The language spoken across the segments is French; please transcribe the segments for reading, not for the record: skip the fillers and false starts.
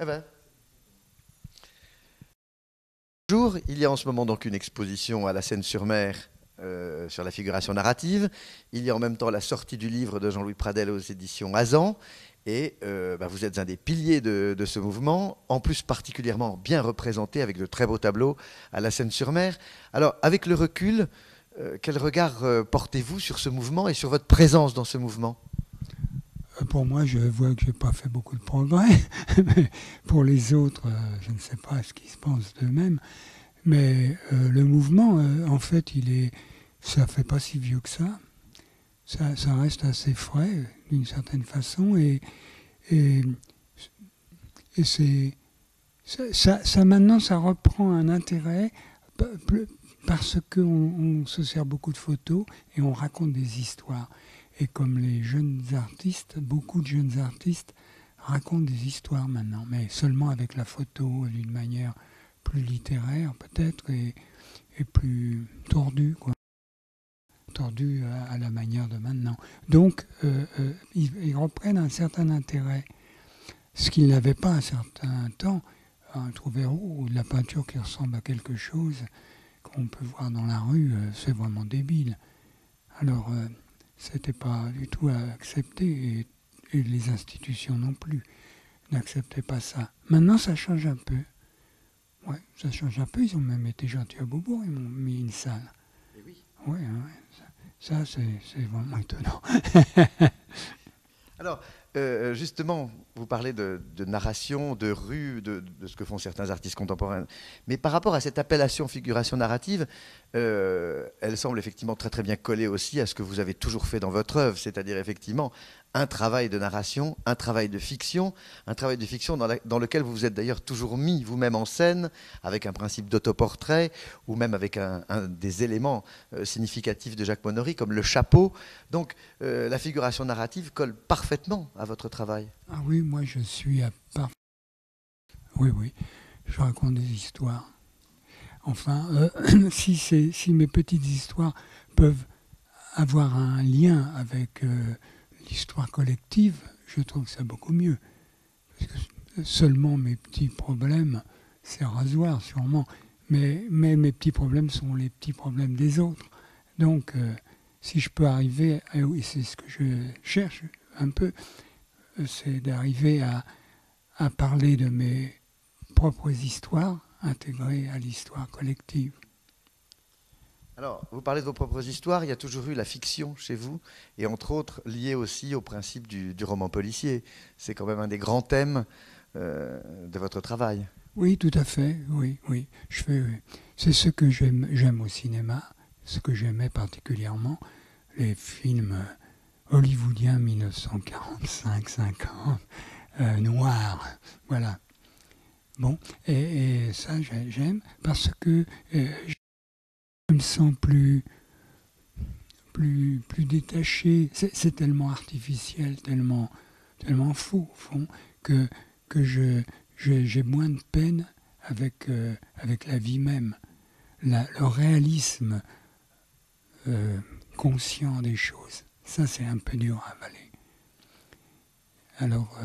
Eh ben. Bonjour, il y a en ce moment donc une exposition à la Seine-sur-Mer sur la figuration narrative. Il y a en même temps la sortie du livre de Jean-Louis Pradel aux éditions Azan. Et vous êtes un des piliers de ce mouvement, en plus particulièrement bien représenté avec de très beaux tableaux à la Seine-sur-Mer. Alors, avec le recul, quel regard portez-vous sur ce mouvement et sur votre présence dans ce mouvement? Pour moi, je vois que je n'ai pas fait beaucoup de progrès. Mais pour les autres, je ne sais pas ce qu'ils se pensent d'eux-mêmes. Mais le mouvement, en fait, ça ne fait pas si vieux que ça. Ça reste assez frais, d'une certaine façon. Et, et maintenant, ça reprend un intérêt parce qu'on se sert beaucoup de photos et on raconte des histoires. Et comme les jeunes artistes, beaucoup de jeunes artistes racontent des histoires maintenant, mais seulement avec la photo, d'une manière plus littéraire peut-être et plus tordue, quoi. Tordue à la manière de maintenant. Donc, ils reprennent un certain intérêt, ce qu'ils n'avaient pas un certain temps. Un Trouvero ou de la peinture qui ressemble à quelque chose qu'on peut voir dans la rue, c'est vraiment débile. Alors, c'était pas du tout accepté et les institutions non plus n'acceptaient pas ça. Maintenant, ça change un peu. Ouais, ça change un peu. Ils ont même été gentils à Beaubourg, ils m'ont mis une salle. Eh oui. Ouais, ça c'est vraiment étonnant. Alors, justement, vous parlez de narration, de rue, de ce que font certains artistes contemporains. Mais par rapport à cette appellation figuration narrative, elle semble effectivement très très bien coller aussi à ce que vous avez toujours fait dans votre œuvre, c'est-à-dire effectivement un travail de narration, un travail de fiction dans lequel vous vous êtes d'ailleurs toujours mis vous-même en scène, avec un principe d'autoportrait, ou même avec un des éléments significatifs de Jacques Monory, comme le chapeau. Donc la figuration narrative colle parfaitement à votre travail. Ah oui, moi je suis à part. Oui, oui, je raconte des histoires. Enfin, si mes petites histoires peuvent avoir un lien avec l'histoire collective, je trouve ça beaucoup mieux. Parce que seulement mes petits problèmes, c'est rasoir sûrement, mais mes petits problèmes sont les petits problèmes des autres. Donc, si je peux arriver, et oui, c'est ce que je cherche un peu, c'est d'arriver à parler de mes propres histoires intégrées à l'histoire collective. Alors, vous parlez de vos propres histoires, il y a toujours eu la fiction chez vous, et entre autres liée aussi au principe du roman policier. C'est quand même un des grands thèmes de votre travail. Oui, tout à fait, oui, oui. C'est ce que j'aime au cinéma, ce que j'aimais particulièrement, les films hollywoodiens 1945-50, noirs, voilà. Bon, et ça j'aime parce que je me sens plus détaché. C'est tellement artificiel, tellement faux au fond, que j'ai moins de peine avec la vie même. Le réalisme conscient des choses, ça c'est un peu dur à avaler. Alors,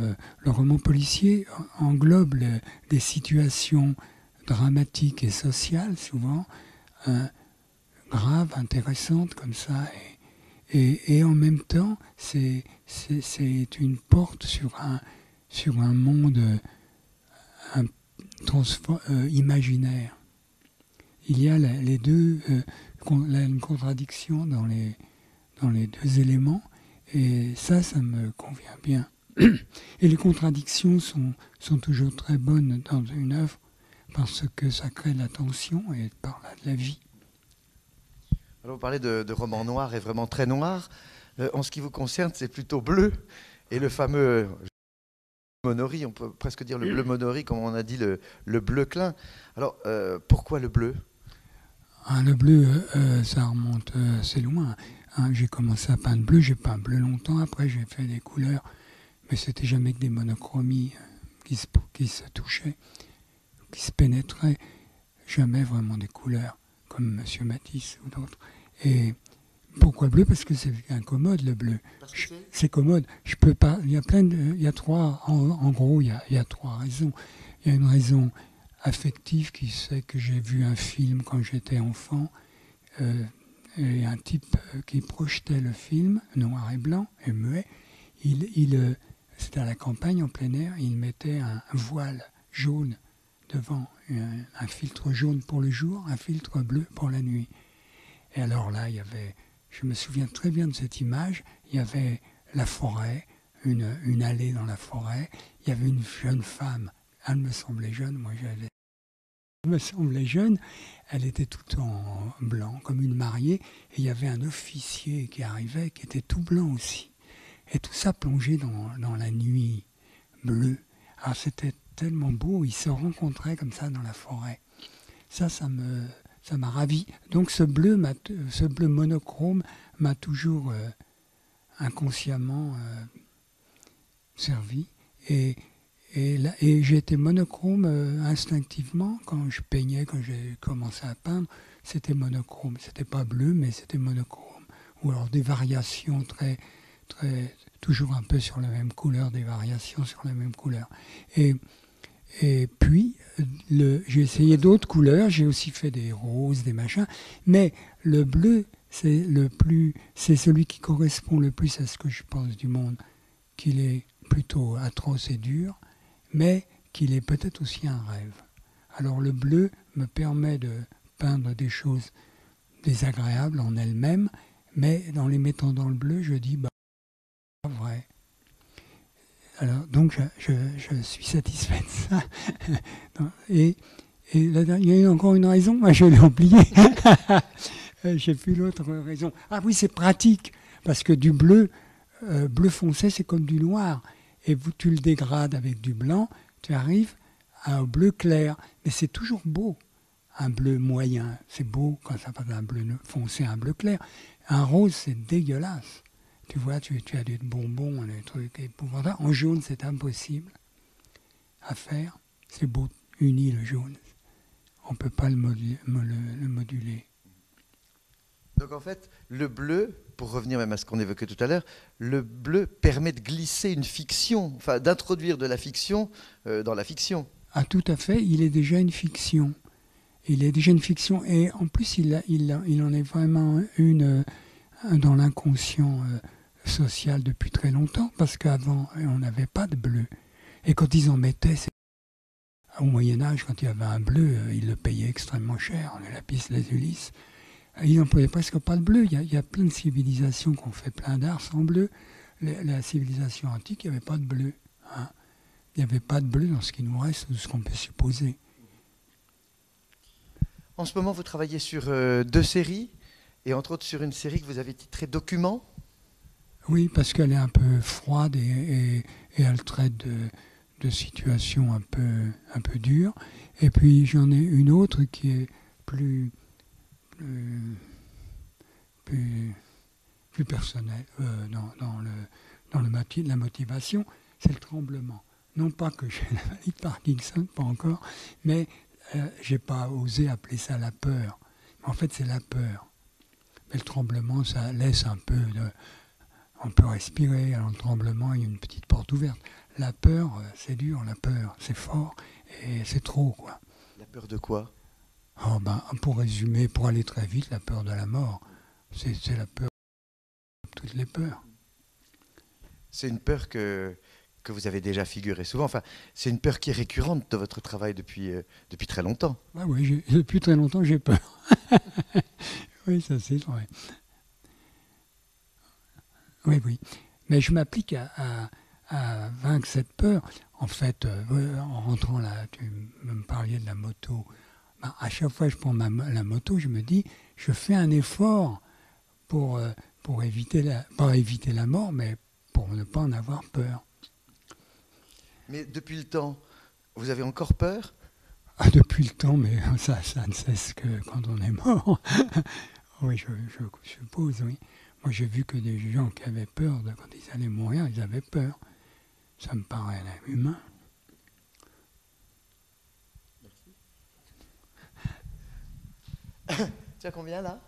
le roman policier englobe des situations dramatiques et sociales, souvent graves, intéressantes comme ça, et en même temps, c'est une porte sur un monde imaginaire. Il y a les deux, une contradiction dans les deux éléments, et ça me convient bien. Et les contradictions sont toujours très bonnes dans une œuvre parce que ça crée de la tension et parle de la vie. Alors vous parlez de romans noirs et vraiment très noirs. En ce qui vous concerne, c'est plutôt bleu. Et le fameux Monory, on peut presque dire le bleu Monory, comme on a dit le bleu Klein. Alors pourquoi le bleu? Le bleu, ça remonte assez loin. J'ai commencé à peindre bleu, j'ai peint bleu longtemps, après j'ai fait des couleurs, mais c'était jamais que des monochromies qui se touchaient, qui se pénétraient, jamais vraiment des couleurs, comme Monsieur Matisse ou d'autres. Pourquoi bleu? Parce que c'est incommode le bleu. C'est commode. Je peux pas. Il y a il y a trois. En gros, il y a trois raisons. Il y a une raison affective qui fait que j'ai vu un film quand j'étais enfant et un type qui projetait le film noir et blanc et muet. C'était à la campagne en plein air. Il mettait un voile jaune devant, un filtre jaune pour le jour, un filtre bleu pour la nuit. Et alors là, il y avait, je me souviens très bien de cette image, il y avait la forêt, une allée dans la forêt, il y avait une jeune femme, elle me semblait jeune, elle me semblait jeune, elle était toute en blanc, comme une mariée, et il y avait un officier qui arrivait, qui était tout blanc aussi. Et tout ça plongé dans la nuit bleue. Alors c'était tellement beau, ils se rencontraient comme ça dans la forêt. Ça m'a ravi. Donc ce bleu monochrome m'a toujours inconsciemment servi. Et j'ai été monochrome instinctivement quand je peignais, quand j'ai commencé à peindre. C'était monochrome. C'était pas bleu, mais c'était monochrome. Ou alors des variations toujours un peu sur la même couleur, des variations sur la même couleur. Et puis, j'ai essayé d'autres couleurs, j'ai aussi fait des roses, des machins, mais le bleu, c'est celui qui correspond le plus à ce que je pense du monde, qu'il est plutôt atroce et dur, mais qu'il est peut-être aussi un rêve. Alors le bleu me permet de peindre des choses désagréables en elles-mêmes, mais en les mettant dans le bleu, je dis, bah, c'est pas vrai. Alors, donc, je suis satisfait de ça. Et là, il y a eu encore une raison, moi je l'ai oublié. J'ai plus l'autre raison. Ah oui, c'est pratique, parce que du bleu, bleu foncé, c'est comme du noir. Et tu le dégrades avec du blanc, tu arrives à un bleu clair. Mais c'est toujours beau, un bleu moyen. C'est beau quand ça passe d'un bleu foncé à un bleu clair. Un rose, c'est dégueulasse. Tu vois, tu as des bonbons, des trucs épouvantables. En jaune, c'est impossible à faire. C'est beau, uni le jaune. On ne peut pas le moduler. Donc en fait, le bleu, pour revenir même à ce qu'on évoquait tout à l'heure, le bleu permet de glisser une fiction, enfin d'introduire de la fiction dans la fiction. Ah tout à fait, il est déjà une fiction. Il est déjà une fiction et en plus il en est vraiment une dans l'inconscient social depuis très longtemps parce qu'avant on n'avait pas de bleu. Et quand ils en mettaient, au Moyen-Âge, quand il y avait un bleu, ils le payaient extrêmement cher, le lapis lazuli. Ils n'employaient presque pas le bleu. Il y a plein de civilisations qui ont fait plein d'art sans bleu. La civilisation antique, il n'y avait pas de bleu. Hein. Il n'y avait pas de bleu dans ce qui nous reste, ou ce qu'on peut supposer. En ce moment, vous travaillez sur 2 séries, et entre autres sur une série que vous avez titrée Document. Oui, parce qu'elle est un peu froide et elle traite de situations un peu dures. Et puis j'en ai une autre qui est plus personnelle dans la motivation, c'est le tremblement. Non pas que j'ai la maladie de Parkinson, pas encore, mais j'ai pas osé appeler ça la peur. En fait, c'est la peur. Mais le tremblement, ça laisse un peu on peut respirer. Alors le tremblement, il y a une petite porte ouverte. La peur, c'est dur, la peur, c'est fort et c'est trop, quoi. La peur de quoi? Oh, ben, pour résumer, pour aller très vite, la peur de la mort. C'est la peur de toutes les peurs. C'est une peur que vous avez déjà figurée souvent. Enfin, c'est une peur qui est récurrente de votre travail depuis très longtemps. Ah oui, depuis très longtemps, j'ai peur. Oui, ça c'est vrai. Oui, oui. Mais je m'applique à vaincre cette peur. En fait, en rentrant là, tu me parlais de la moto. Ben, à chaque fois que je prends la moto, je me dis, je fais un effort pour éviter pas éviter la mort, mais pour ne pas en avoir peur. Mais depuis le temps, vous avez encore peur? Ah, depuis le temps, mais ça ne cesse que quand on est mort. Oui, je suppose, oui. Moi, j'ai vu que des gens qui avaient peur, quand ils allaient mourir, ils avaient peur. Ça me paraît humain. Tu as combien là?